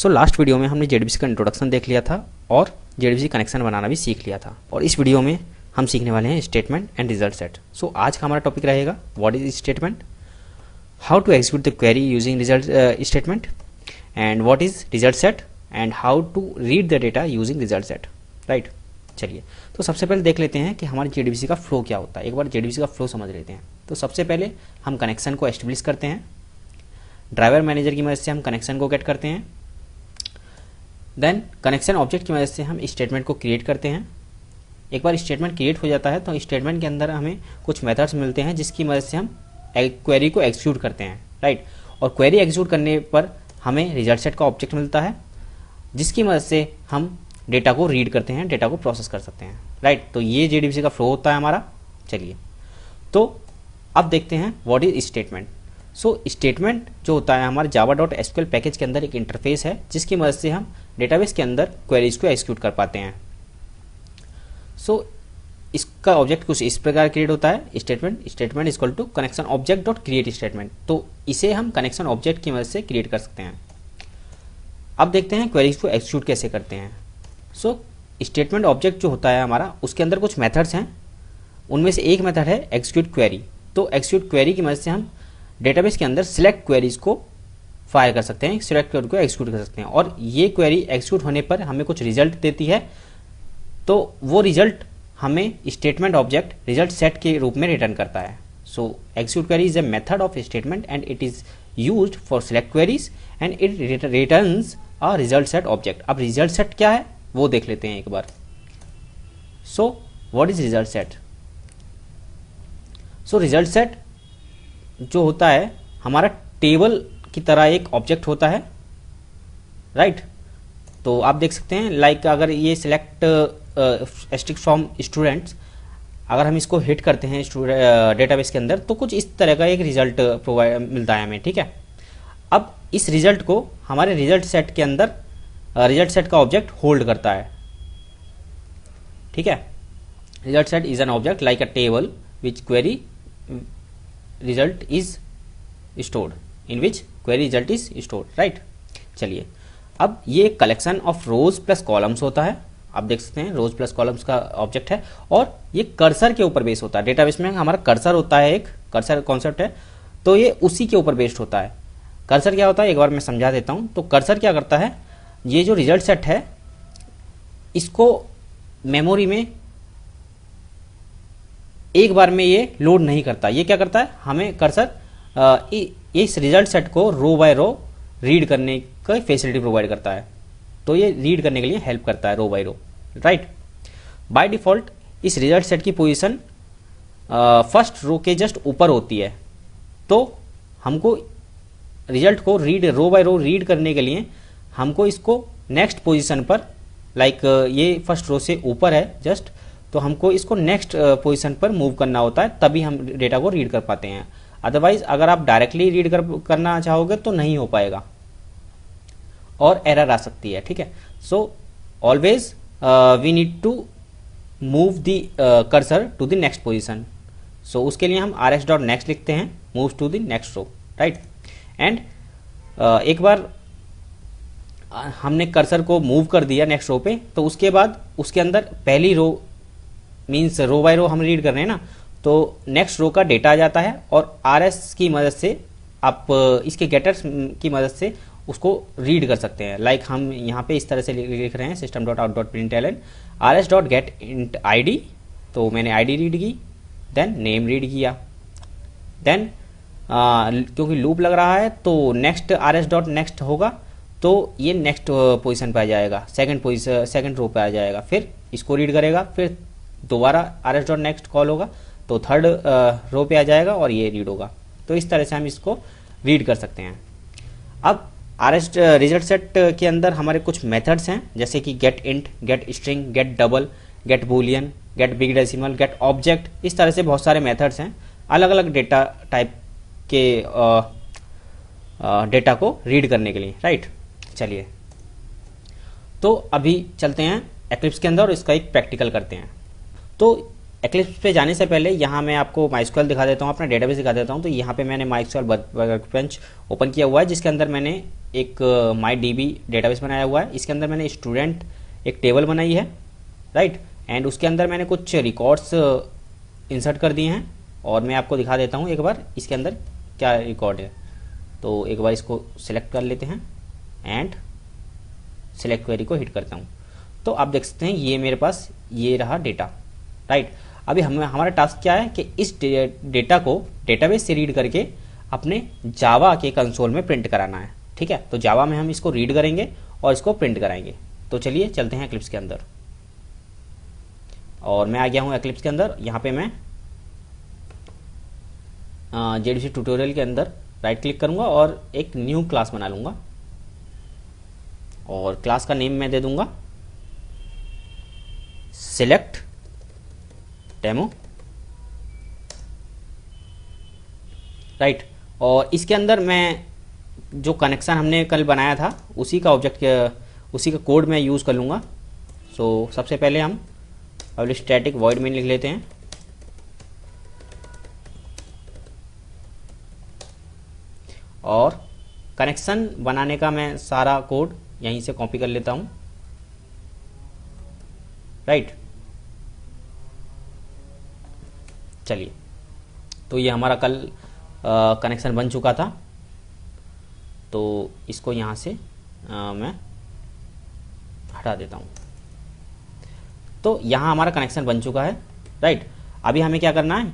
Last video में हमने JDBC का इंट्रोडक्शन देख लिया था और जेडीबीसी कनेक्शन बनाना भी सीख लिया था, और इस वीडियो में हम सीखने वाले हैं स्टेटमेंट एंड रिजल्ट सेट। आज का हमारा टॉपिक रहेगा what is statement, how to execute the query using result statement, and what is result set, and how to read the data using result set. Right, चलिए तो सबसे पहले देख लेते हैं कि हमारे जेडीबीसी का फ्लो क्या होता है। एक बार जेडीबीसी का फ्लो समझ लेते हैं। तो सबसे पहले हम कनेक्शन को एस्टेब्लिश करते हैं, ड्राइवर मैनेजर की मदद से हम कनेक्शन को गेट करते हैं। देन कनेक्शन ऑब्जेक्ट की मदद से हम स्टेटमेंट को क्रिएट करते हैं। एक बार स्टेटमेंट क्रिएट हो जाता है तो स्टेटमेंट के अंदर हमें कुछ मेथड्स मिलते हैं जिसकी मदद से हम क्वेरी को एग्जीक्यूट करते हैं। राइट, और क्वेरी एग्जीक्यूट करने पर हमें रिजल्ट सेट का ऑब्जेक्ट मिलता है जिसकी मदद से हम डेटा को रीड करते हैं, डेटा को प्रोसेस कर सकते हैं। राइट, तो ये जेडीबीसी का फ्लो होता है हमारा। चलिए तो अब देखते हैं व्हाट इज स्टेटमेंट। स्टेटमेंट जो होता है हमारे java.sql पैकेज के अंदर एक इंटरफेस है जिसकी मदद से हम डेटाबेस के अंदर क्वेरीज को एग्जीक्यूट कर पाते हैं। इसका ऑब्जेक्ट कुछ इस प्रकार क्रिएट होता है, statement equal to connection object dot create statement. तो इसे हम कनेक्शन ऑब्जेक्ट की मदद से क्रिएट कर सकते हैं। अब देखते हैं क्वेरीज को एग्जीक्यूट कैसे करते हैं। स्टेटमेंट ऑब्जेक्ट जो होता है हमारा, उसके अंदर कुछ मेथड्स हैं। उनमें से एक मेथड है एग्जीक्यूट क्वेरी। तो एग्जीक्यूट क्वेरी की मदद से हम डेटाबेस के अंदर सिलेक्ट क्वेरीज को फायर कर सकते हैं, सिलेक्ट क्वेरी को एग्जीक्यूट कर सकते हैं, और ये क्वेरी एग्जीक्यूट होने पर हमें कुछ रिजल्ट देती है। तो वो रिजल्ट हमें स्टेटमेंट ऑब्जेक्ट रिजल्ट सेट के रूप में रिटर्न करता है। Execute query is a method of statement and it is used for select queries and it returns a result set object. अब रिजल्ट सेट क्या है वो देख लेते हैं एक बार। What is result set? Result set जो होता है हमारा टेबल की तरह एक ऑब्जेक्ट होता है। राइट, तो आप देख सकते हैं लाइक अगर ये सिलेक्ट स्ट्रिक्ट फ्रॉम स्टूडेंट्स, अगर हम इसको हिट करते हैं डेटाबेस के अंदर तो कुछ इस तरह का एक रिजल्ट प्रोवाइड मिलता है हमें। ठीक है, अब इस रिजल्ट को हमारे रिजल्ट सेट के अंदर रिजल्ट सेट का ऑब्जेक्ट होल्ड करता है। ठीक है, result set is an object like a table which query result is stored, in which query result is stored. Right, चलिए अब ये collection of rose plus columns होता है। आप देख सकते हैं रोज प्लस कॉलम्स का ऑब्जेक्ट है, और ये कर्सर के ऊपर बेस्ड होता है। डेटाबेस में हमारा कर्सर होता है, एक कर्सर कॉन्सेप्ट है, तो ये उसी के ऊपर बेस्ड होता है। कर्सर क्या होता है एक बार मैं समझा देता हूं। तो कर्सर क्या करता है, ये जो रिजल्ट सेट है इसको मेमोरी में एक बार में ये लोड नहीं करता। ये क्या करता है, हमें कर्सर इस रिजल्ट सेट को रो बाय रो रीड करने का फैसिलिटी प्रोवाइड करता है। तो ये रीड करने के लिए हेल्प करता है row by row. Right, by default इस रिजल्ट सेट की पोजीशन फर्स्ट रो के जस्ट ऊपर होती है। तो हमको रिजल्ट को रो बाय रो रीड करने के लिए हमको इसको नेक्स्ट पोजीशन पर, लाइक ये फर्स्ट रो से ऊपर है जस्ट, तो हमको इसको नेक्स्ट पोजीशन पर मूव करना होता है, तभी हम डेटा को रीड कर पाते हैं। अदरवाइज अगर आप डायरेक्टली रीड करना चाहोगे तो नहीं हो पाएगा और एरर आ सकती है। ठीक है, always we need to move the cursor to the next position. उसके लिए हम rs.next लिखते हैं, move to the next row. Right, and एक बार हमने कर्सर को मूव कर दिया नेक्स्ट रो पे, तो उसके बाद उसके अंदर पहली रो मीन्स रो बाय रो हम रीड कर रहे हैं ना, तो नेक्स्ट रो का डेटा आ जाता है, और RS की मदद से आप इसके गेटर्स की मदद से उसको रीड कर सकते हैं। लाइक हम यहाँ पे इस तरह से लिख रहे हैं system.out.println rs.get id, तो मैंने id रीड की, देन नेम रीड किया, देन क्योंकि लूप लग रहा है तो नेक्स्ट rs.next होगा, तो ये नेक्स्ट पोजीशन पे आ जाएगा, सेकंड रो पे आ जाएगा, फिर इसको रीड करेगा, फिर दोबारा rs.next कॉल होगा तो थर्ड रो पे आ जाएगा और ये रीड होगा। तो इस तरह से हम इसको रीड कर सकते हैं। अब रिजल्ट सेट के अंदर हमारे कुछ मेथड्स हैं, जैसे कि get int, get string, get double, get boolean, get big decimal, get object, इस तरह से बहुत सारे मेथड्स हैं अलग अलग डेटा टाइप के डेटा को रीड करने के लिए। राइट, चलिए तो अभी चलते हैं एक्लिप्स के अंदर और इसका एक प्रैक्टिकल करते हैं। तो एक्लिप्स पे जाने से पहले यहाँ मैं आपको माइस्क्यूएल दिखा देता हूँ, अपना डेटाबेस दिखा देता हूँ। तो यहाँ पे मैंने माइस्क्यूएल वर्कबेंच ओपन किया हुआ है जिसके अंदर मैंने एक माई डीबी डेटाबेस बनाया हुआ है, इसके अंदर मैंने स्टूडेंट एक टेबल बनाई है, राइट, एंड उसके अंदर मैंने कुछ रिकॉर्ड्स इंसर्ट कर दिए हैं, और मैं आपको दिखा देता हूँ एक बार इसके अंदर क्या रिकॉर्ड है। तो एक बार इसको सिलेक्ट कर लेते हैं एंड सिलेक्ट क्वेरी को हिट करता हूँ, तो आप देख सकते हैं ये मेरे पास ये रहा डेटा, राइट। अभी हमारा टास्क क्या है कि इस डेटा को डेटाबेस से रीड करके अपने जावा के कंसोल में प्रिंट कराना है, ठीक है। तो जावा में हम इसको रीड करेंगे और इसको प्रिंट कराएंगे। तो चलिए चलते हैं एक्लिप्स के अंदर, और मैं आ गया हूँ एक्लिप्स के अंदर। यहाँ पे मैं जेडीसी ट्यूटोरियल के अंदर राइट क्लिक करूँगा और एक न्यू क्लास बना लूँगा, और क्लास का नेम मैं दे दूँगा सिलेक्ट डेमो, राइट। और इसके अंदर मैं जो कनेक्शन हमने कल बनाया था उसी का उसी का कोड मैं यूज़ कर लूँगा। सो सबसे पहले हम पब्लिक स्टैटिक वॉइड मेन लिख लेते हैं, और कनेक्शन बनाने का मैं सारा कोड यहीं से कॉपी कर लेता हूँ, राइट। चलिए, तो ये हमारा कल कनेक्शन बन चुका था, तो इसको यहाँ से मैं हटा देता हूँ। तो यहाँ हमारा कनेक्शन बन चुका है, राइट। अभी हमें क्या करना है,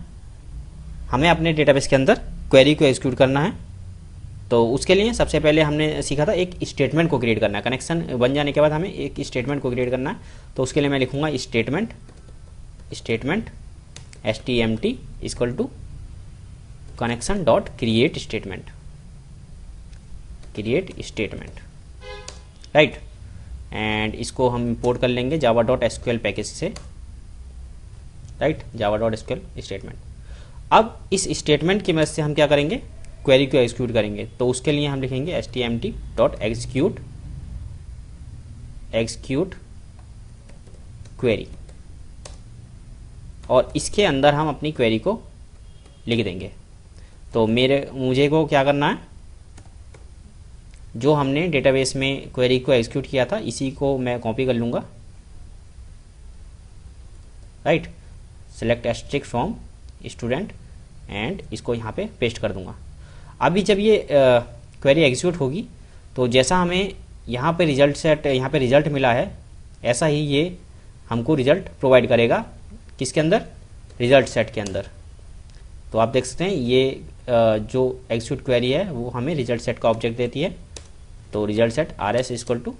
हमें अपने डेटाबेस के अंदर क्वेरी को एग्जीक्यूट करना है। तो उसके लिए सबसे पहले हमने सीखा था एक स्टेटमेंट को क्रिएट करना है। कनेक्शन बन जाने के बाद हमें एक स्टेटमेंट को क्रिएट करना है। तो उसके लिए मैं लिखूँगा statement STMT equal to connection dot create statement, right. And इसको हम इंपोर्ट कर लेंगे जावा डॉट एसक्यूएल पैकेज से, right, Java dot SQL statement. अब इस स्टेटमेंट की मदद से हम क्या करेंगे, क्वेरी को एग्जीक्यूट करेंगे। तो उसके लिए हम लिखेंगे STMT डॉट एग्जीक्यूट क्वेरी, और इसके अंदर हम अपनी क्वेरी को लिख देंगे। तो मुझे को क्या करना है, जो हमने डेटाबेस में क्वेरी को एग्जीक्यूट किया था इसी को मैं कॉपी कर लूँगा, right. Select asterisk from student and इसको यहाँ पे पेस्ट कर दूँगा। अभी जब ये क्वेरी एग्जीक्यूट होगी तो जैसा हमें यहाँ पे रिजल्ट मिला है, ऐसा ही ये हमको रिजल्ट प्रोवाइड करेगा। किसके अंदर, रिजल्ट सेट के अंदर। तो आप देख सकते हैं ये जो एग्जीक्यूट क्वेरी है वो हमें रिजल्ट सेट का ऑब्जेक्ट देती है। तो result set RS equal to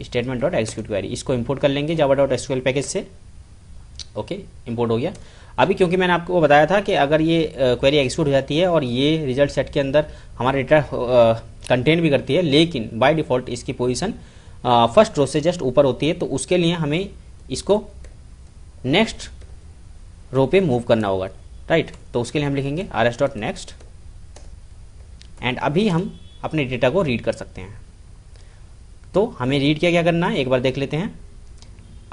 statement dot execute query, इसको इंपोर्ट कर लेंगे जावा डॉट एसक्यूएल पैकेज से। ओके, इंपोर्ट हो गया। अभी क्योंकि मैंने आपको बताया था कि अगर ये क्वेरी एग्जीक्यूट हो जाती है और ये रिजल्ट सेट के अंदर हमारा डेटा कंटेन भी करती है, लेकिन बाय डिफ़ॉल्ट इसकी पोजीशन फर्स्ट रो से जस्ट ऊपर होती है, तो उसके लिए हमें इसको नेक्स्ट रो पे मूव करना होगा, राइट। तो उसके लिए हम लिखेंगे RS डॉट नेक्स्ट, एंड अभी हम अपने डेटा को रीड कर सकते हैं। तो हमें रीड क्या करना है एक बार देख लेते हैं।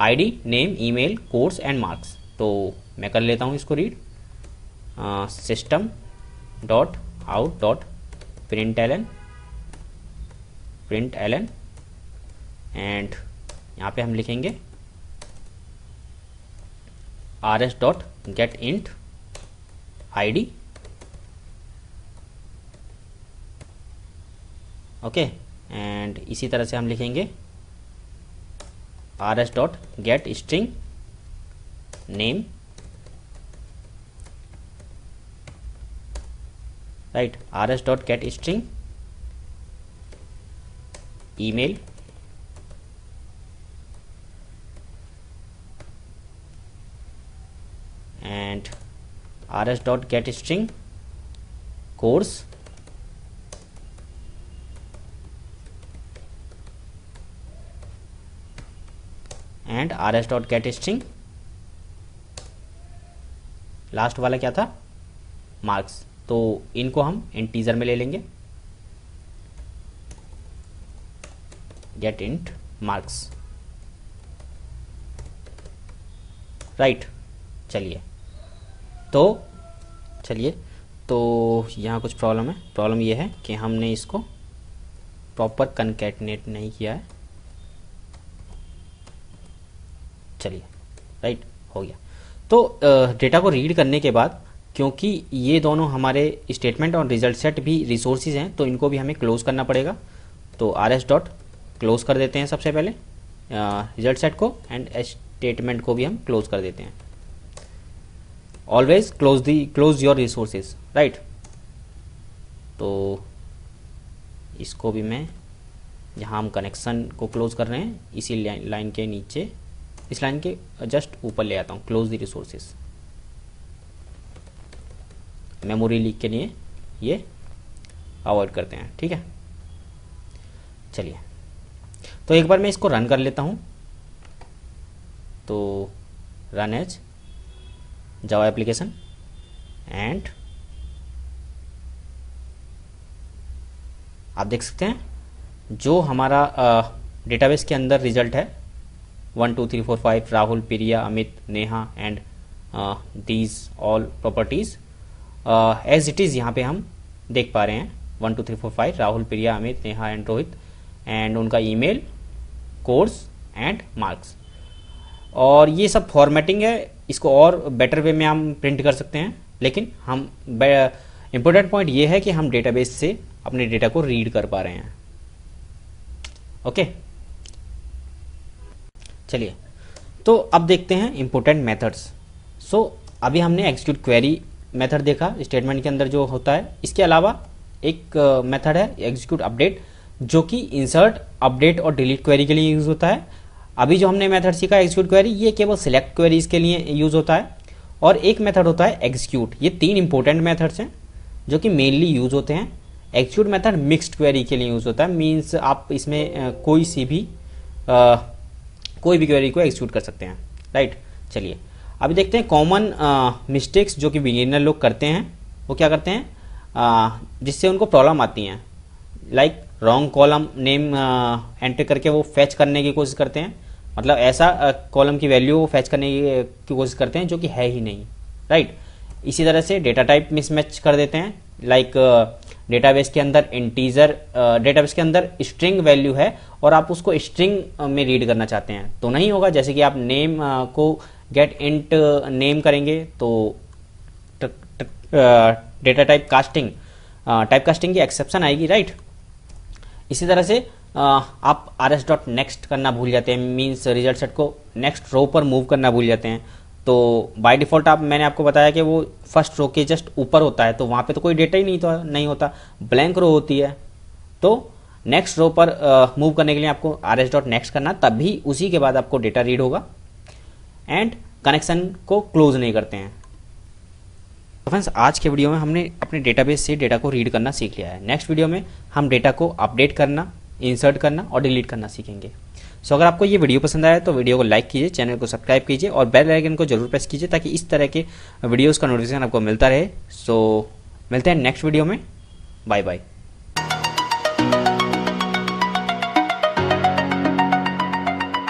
ID, name, email, course and marks. तो मैं कर लेता हूँ इसको read. System dot out dot print ln, and यहाँ पे हम लिखेंगे RS डॉट get int ID, okay. And इसी तरह से हम लिखेंगे RS डॉट get string name, right, RS डॉट get string email, and RS डॉट get string course, and RS डॉट गेट स्ट्रिंग लास्ट वाला क्या था, मार्क्स। तो इनको हम इंटीजर में ले लेंगे, गेट इंट मार्क्स, राइट। चलिए तो यहाँ कुछ प्रॉब्लम है। प्रॉब्लम ये है कि हमने इसको प्रॉपर कनकैटिनेट नहीं किया है। चलिए, राइट, हो गया। तो डेटा को रीड करने के बाद, क्योंकि ये दोनों हमारे स्टेटमेंट और रिजल्ट सेट भी रिसोर्सेज हैं, तो इनको भी हमें क्लोज करना पड़ेगा। तो rs डॉट क्लोज कर देते हैं सबसे पहले रिजल्ट सेट को, एंड स्टेटमेंट को भी हम क्लोज कर देते हैं। Always close your resources, right. तो इसको भी मैं, जहाँ हम कनेक्शन को क्लोज कर रहे हैं, इसी लाइन के नीचे, इस लाइन के जस्ट ऊपर ले आता हूँ, close the resources. Memory leak के लिए ये अवॉइड करते हैं, ठीक है। चलिए, तो एक बार मैं इसको रन कर लेता हूँ। तो run as Java application, and आप देख सकते हैं जो हमारा डेटाबेस के अंदर रिजल्ट है 1 2 3 4 5 Rahul, Priya, Amit, Neha and these all properties as it is यहाँ पे हम देख पा रहे हैं 1 2 3 4 5 राहुल, प्रिया, अमित, नेहा एंड रोहित, एंड उनका ईमेल, कोर्स एंड मार्क्स। और ये सब फॉर्मेटिंग है, इसको और बेटर वे में हम प्रिंट कर सकते हैं, लेकिन हम इम्पोर्टेंट पॉइंट ये है कि हम डेटाबेस से अपने डेटा को रीड कर पा रहे हैं। ओके, चलिए, तो अब देखते हैं इम्पोर्टेंट मेथड्स। सो अभी हमने एग्जीक्यूट क्वेरी मेथड देखा स्टेटमेंट के अंदर जो होता है। इसके अलावा एक मेथड है एग्जीक्यूट अपडेट, जो कि इंसर्ट, अपडेट और डिलीट क्वेरी के लिए यूज होता है। अभी जो हमने मेथड सीखा एग्जीक्यूट क्वेरी, ये केवल सिलेक्ट क्वेरीज के लिए यूज होता है। और एक मेथड होता है एग्जीक्यूट। ये तीन इंपॉर्टेंट मेथड्स हैं जो कि मेनली यूज होते हैं। एग्जीक्यूट मेथड मिक्स्ड क्वेरी के लिए यूज होता है, मीन्स आप इसमें कोई भी क्वेरी को एग्जीक्यूट कर सकते हैं, राइट। चलिए, अभी देखते हैं कॉमन मिस्टेक्स जो कि बिगिनर लोग करते हैं। वो क्या करते हैं जिससे उनको प्रॉब्लम आती हैं, like wrong column name enter करके वो फैच करने की कोशिश करते हैं। मतलब ऐसा कॉलम की वैल्यू वो फैच करने की कोशिश करते हैं जो कि है ही नहीं, राइट। इसी तरह से डेटा टाइप मिसमैच कर देते हैं, लाइक डेटाबेस के अंदर इंटीजर, डेटाबेस के अंदर स्ट्रिंग वैल्यू है और आप उसको स्ट्रिंग में रीड करना चाहते हैं तो नहीं होगा। जैसे कि आप नेम को गेट इंट नेम करेंगे तो डेटा टाइप कास्टिंग की एक्सेप्शन आएगी, राइट। इसी तरह से आप rs डॉट नेक्स्ट करना भूल जाते हैं, मीन्स रिजल्ट सेट को नेक्स्ट रो पर मूव करना भूल जाते हैं। तो बाय डिफ़ॉल्ट मैंने आपको बताया कि वो फर्स्ट रो के जस्ट ऊपर होता है, तो वहाँ पे तो कोई डेटा ही नहीं होता, ब्लैंक रो होती है। तो नेक्स्ट रो पर मूव करने के लिए आपको rs डॉट नेक्स्ट करना, तभी उसी के बाद आपको डेटा रीड होगा। एंड कनेक्शन को क्लोज नहीं करते हैं। तो फ्रेंड्स, आज के वीडियो में हमने अपने डेटाबेस से डेटा को रीड करना सीख लिया है। नेक्स्ट वीडियो में हम डेटा को अपडेट करना, इंसर्ट करना और डिलीट करना सीखेंगे। सो अगर आपको ये वीडियो पसंद आया तो वीडियो को लाइक कीजिए, चैनल को सब्सक्राइब कीजिए और बेल आइकन को जरूर प्रेस कीजिए ताकि इस तरह के वीडियोस का नोटिफिकेशन आपको मिलता रहे। सो मिलते हैं नेक्स्ट वीडियो में। Bye bye.